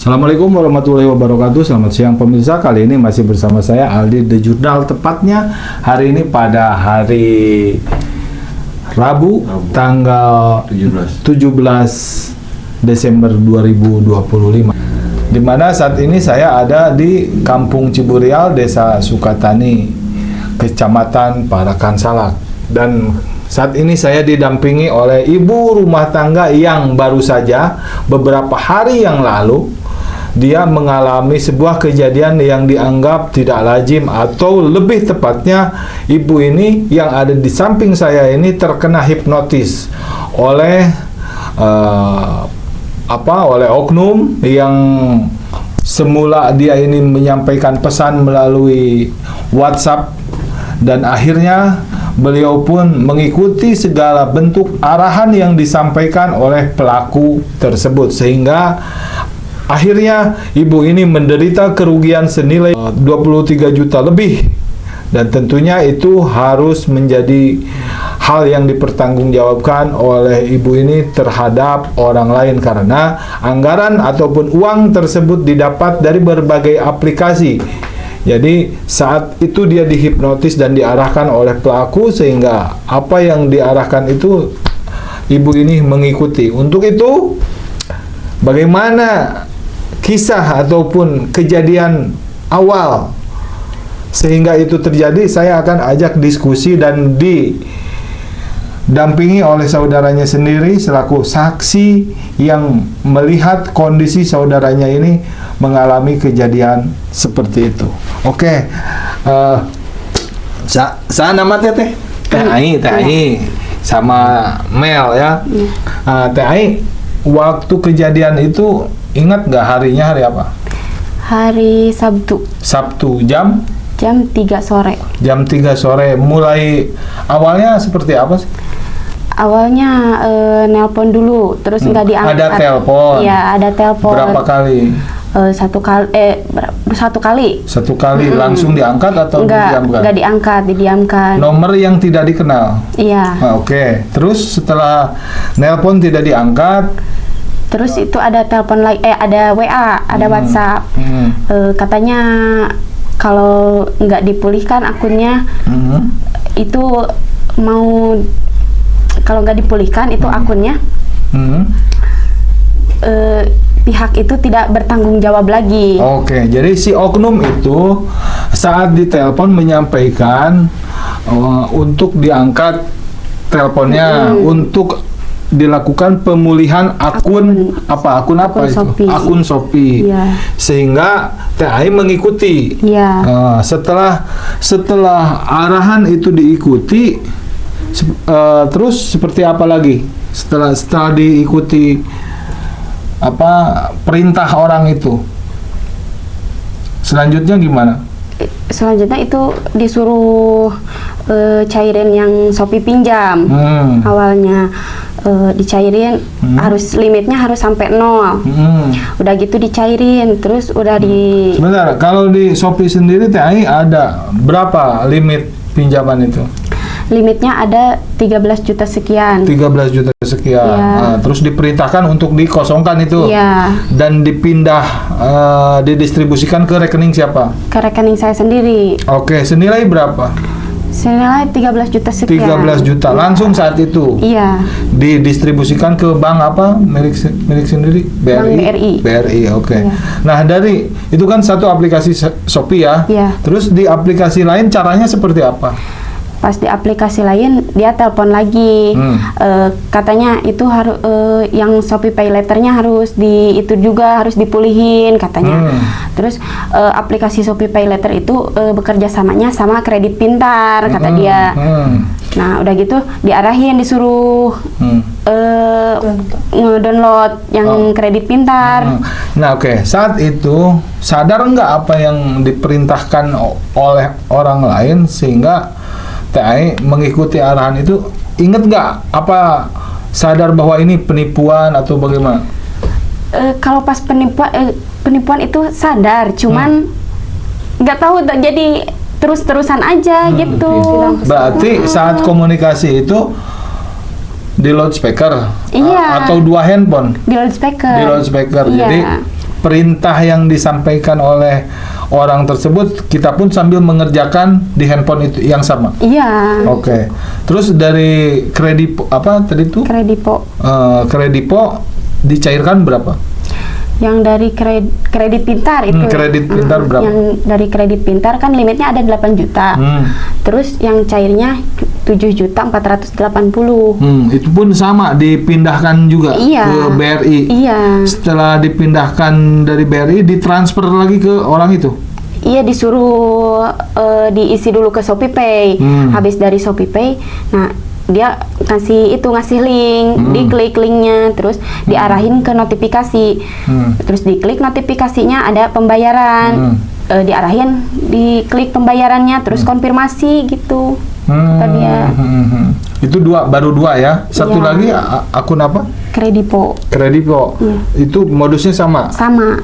Assalamualaikum warahmatullahi wabarakatuh. Selamat siang pemirsa. Kali ini masih bersama saya Aldi The Jurnal. Tepatnya hari ini pada hari Rabu tanggal 17 Desember 2025. Di mana saat ini saya ada di Kampung Ciburial, Desa Sukatani, Kecamatan Parakan Salak. Dan saat ini saya didampingi oleh ibu rumah tangga yang baru saja beberapa hari yang lalu dia mengalami sebuah kejadian yang dianggap tidak lazim, atau lebih tepatnya ibu ini yang ada di samping saya ini terkena hipnotis oleh oleh oknum yang semula dia ini menyampaikan pesan melalui WhatsApp, dan akhirnya beliau pun mengikuti segala bentuk arahan yang disampaikan oleh pelaku tersebut, sehingga akhirnya ibu ini menderita kerugian senilai 23 juta lebih. Dan tentunya itu harus menjadi hal yang dipertanggungjawabkan oleh ibu ini terhadap orang lain, karena anggaran ataupun uang tersebut didapat dari berbagai aplikasi. Jadi saat itu dia dihipnotis dan diarahkan oleh pelaku, sehingga apa yang diarahkan itu ibu ini mengikuti. Untuk itu, bagaimana kisah ataupun kejadian awal sehingga itu terjadi, saya akan ajak diskusi dan didampingi oleh saudaranya sendiri selaku saksi yang melihat kondisi saudaranya ini mengalami kejadian seperti itu. Oke, saya nama Teh Ai sama Mel ya. Teh Ai, waktu kejadian itu ingat nggak harinya hari apa? Hari Sabtu. Sabtu Jam 3 sore. Jam 3 sore. Mulai awalnya seperti apa sih? Awalnya nelpon dulu, terus nggak diangkat. Ada telepon? Iya, ada telepon. Berapa kali? Satu kali. Satu kali langsung diangkat atau didiamkan? Nggak diangkat, didiamkan. Nomor yang tidak dikenal? Iya. Oke. Terus setelah nelpon tidak diangkat, terus itu ada telepon lagi, ada WA, ada WhatsApp. Katanya kalau nggak dipulihkan akunnya, itu mau, kalau nggak dipulihkan itu akunnya, pihak itu tidak bertanggung jawab lagi. Oke, jadi si oknum itu saat ditelepon menyampaikan untuk diangkat teleponnya, untuk dilakukan pemulihan akun apa itu? Shopee. Akun Shopee. Iya. Sehingga TAI mengikuti. Iya. Setelah arahan itu diikuti, terus seperti apa lagi? Setelah diikuti perintah orang itu, selanjutnya gimana? Selanjutnya itu disuruh cairin yang Shopee pinjam. Awalnya dicairin, harus limitnya harus sampai 0. Udah gitu dicairin, terus udah Sebentar, kalau di Shopee sendiri TAI ada berapa limit pinjaman itu? Limitnya ada 13 juta sekian. 13 juta sekian. Ya. Terus diperintahkan untuk dikosongkan itu. Iya. Dan dipindah, didistribusikan ke rekening siapa? Ke rekening saya sendiri. Oke, senilai berapa? Senilai 13 juta sekian. 13 juta langsung saat itu. Iya. Didistribusikan ke bank apa? Milik sendiri? BRI. BRI, oke. Iya. Nah, dari itu kan satu aplikasi Shopee ya. Iya. Terus di aplikasi lain caranya seperti apa? Pas di aplikasi lain dia telepon lagi, katanya itu harus yang Shopee Pay Later-nya harus harus dipulihin katanya. Terus aplikasi Shopee Pay Later itu bekerja samanya sama Kredit Pintar kata dia. Nah udah gitu diarahin, disuruh nge-download yang Kredit Pintar. Nah oke, saat itu sadar nggak apa yang diperintahkan oleh orang lain sehingga TAI mengikuti arahan itu? Ingat nggak apa sadar bahwa ini penipuan atau bagaimana? Kalau pas penipuan itu sadar, cuman nggak tahu, jadi terus-terusan aja gitu. Berarti saat komunikasi itu di loudspeaker? Iya. Atau dua handphone? Di loudspeaker. Di loudspeaker. Iya. Jadi perintah yang disampaikan oleh orang tersebut kita pun sambil mengerjakan di handphone itu yang sama. Iya. Oke. Terus dari Kredipo apa tadi itu? Kredipo. Kredipo dicairkan berapa? Yang dari kredit pintar itu. Kredit pintar berapa? Yang dari kredit pintar kan limitnya ada 8 juta. Terus yang cairnya 7.480.000. Itu pun sama dipindahkan juga ke BRI. Iya. Setelah dipindahkan dari BRI ditransfer lagi ke orang itu. Iya, disuruh diisi dulu ke ShopeePay. Habis dari ShopeePay, nah dia ngasih link, diklik linknya, terus diarahin ke notifikasi, terus diklik notifikasinya ada pembayaran, diarahin, diklik pembayarannya, terus konfirmasi gitu. Tadi ya. Itu baru dua ya. Satu lagi akun apa? Kredipo. Itu modusnya sama. Sama.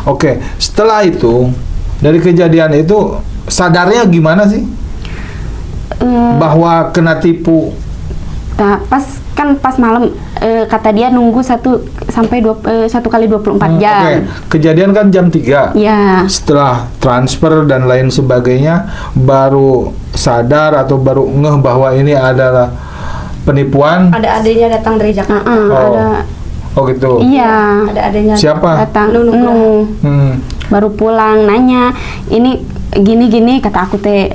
Oke. Setelah itu dari kejadian itu sadarnya gimana sih? Bahwa kena tipu. Nah, pas malam kata dia nunggu 1 kali 24 jam. Oke. Kejadian kan jam 3. Ya. Setelah transfer dan lain sebagainya baru sadar atau baru ngeh bahwa ini adalah penipuan. Ada adanya datang dari Jakarta. Ada. Oh gitu. Iya. Ada adanya. Siapa? Datang. Baru pulang nanya, ini gini kata aku teh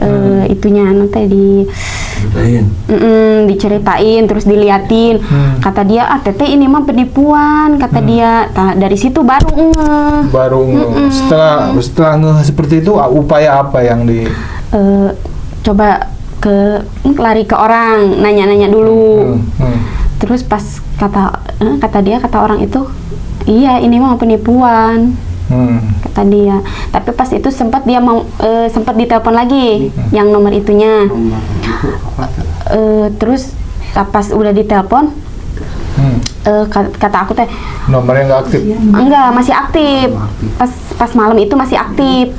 itunya nanti diceritain terus diliatin. Kata dia teteh ini mah penipuan kata dia. Dari situ baru setelah ngeh seperti itu upaya apa yang coba lari ke orang nanya dulu. Terus pas kata orang itu iya ini mah penipuan. Kata dia. Tapi pas itu sempat dia mau sempat ditelepon lagi yang nomor itunya. Terus pas udah ditelepon kata aku teh nomornya nggak aktif. Enggak, masih aktif. Pas malam itu masih aktif.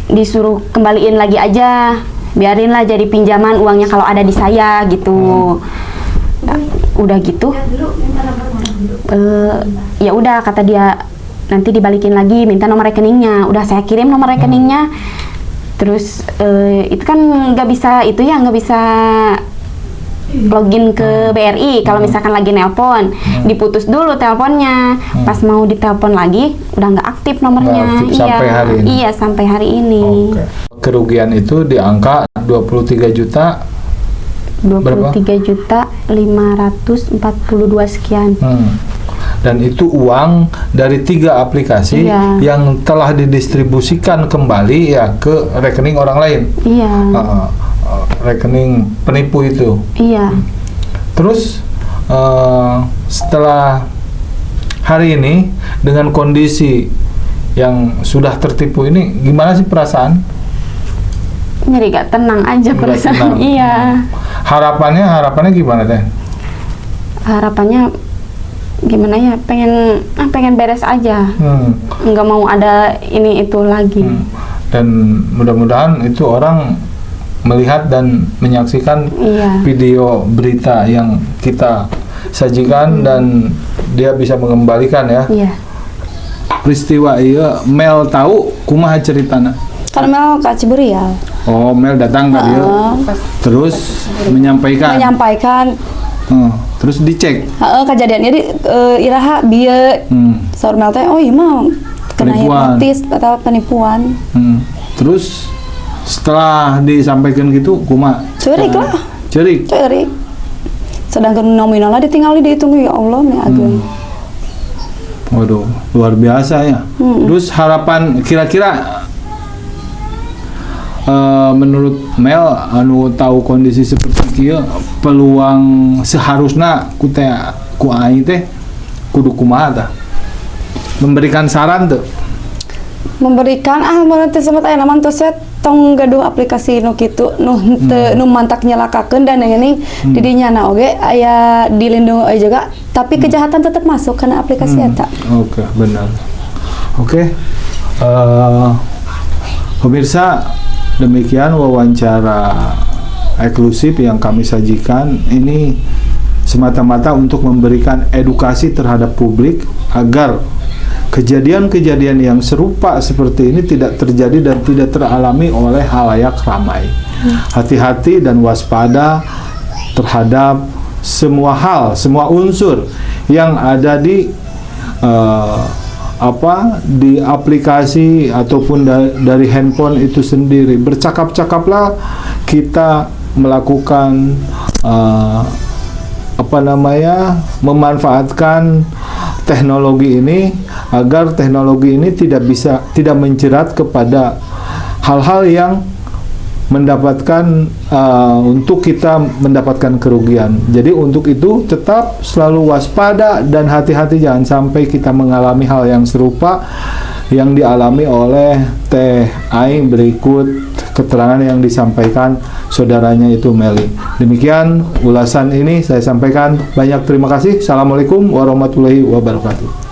Disuruh kembaliin lagi aja. Biarinlah jadi pinjaman uangnya kalau ada di saya gitu. Udah gitu. Ya udah kata dia nanti dibalikin lagi minta nomor rekeningnya. Udah saya kirim nomor rekeningnya. Terus itu kan nggak bisa login ke BRI kalau misalkan lagi nelpon. Diputus dulu teleponnya. Pas mau ditelepon lagi udah nggak aktif nomornya. Sampai hari ini. Iya, sampai hari ini. Kerugian itu di angka 23 juta 23.542 sekian. Dan itu uang dari 3 aplikasi yang telah didistribusikan kembali ya ke rekening orang lain. Iya. Rekening penipu itu. Iya. Terus setelah hari ini dengan kondisi yang sudah tertipu ini, gimana sih perasaan? Nyeri gak tenang aja perasaan. Iya. Harapannya gimana teh? Harapannya gimana ya, pengen beres aja, nggak mau ada ini itu lagi. Dan mudah-mudahan itu orang melihat dan menyaksikan video berita yang kita sajikan dan dia bisa mengembalikan ya. Peristiwa iya Mel tahu kumaha ceritana? Kan Mel ka Ciburial. Oh, Mel datang ke dia. Terus menyampaikan. Terus dicek. Kejadiannya di iraha bieu. Saur Mel teh oh iya mah kena hipnotis atau penipuan. Terus setelah disampaikan gitu kumaha? Ceurik lah. Ceurik. Sedangkan nominalnya ditinggali dihitung ya Allah nih agung. Waduh, luar biasa ya. Terus harapan kira-kira menurut Mel anu tahu kondisi seperti kieu peluang seharusnya ku aing teh kudu kumaha tah? Memberikan saran tuh. Memberikan berarti sempat aya naman tos tong gaduh aplikasi nu kitu nu mantak nyalakakeun dan ini di dinya na oge aya dilindungi juga tapi kejahatan tetap masuk karena aplikasi eta. Oke, benar. Oke. Pemirsa, demikian wawancara eksklusif yang kami sajikan. Ini semata-mata untuk memberikan edukasi terhadap publik agar kejadian-kejadian yang serupa seperti ini tidak terjadi dan tidak teralami oleh halayak ramai. Hati-hati dan waspada terhadap semua hal, semua unsur yang ada di di aplikasi ataupun dari handphone itu sendiri. Bercakap-cakaplah kita melakukan memanfaatkan teknologi ini agar teknologi ini tidak menjerat kepada hal-hal yang mendapatkan untuk kita mendapatkan kerugian. Jadi untuk itu tetap selalu waspada dan hati-hati, jangan sampai kita mengalami hal yang serupa yang dialami oleh Teh Aing berikut keterangan yang disampaikan saudaranya itu Meli. Demikian ulasan ini saya sampaikan. Banyak terima kasih. Assalamualaikum warahmatullahi wabarakatuh.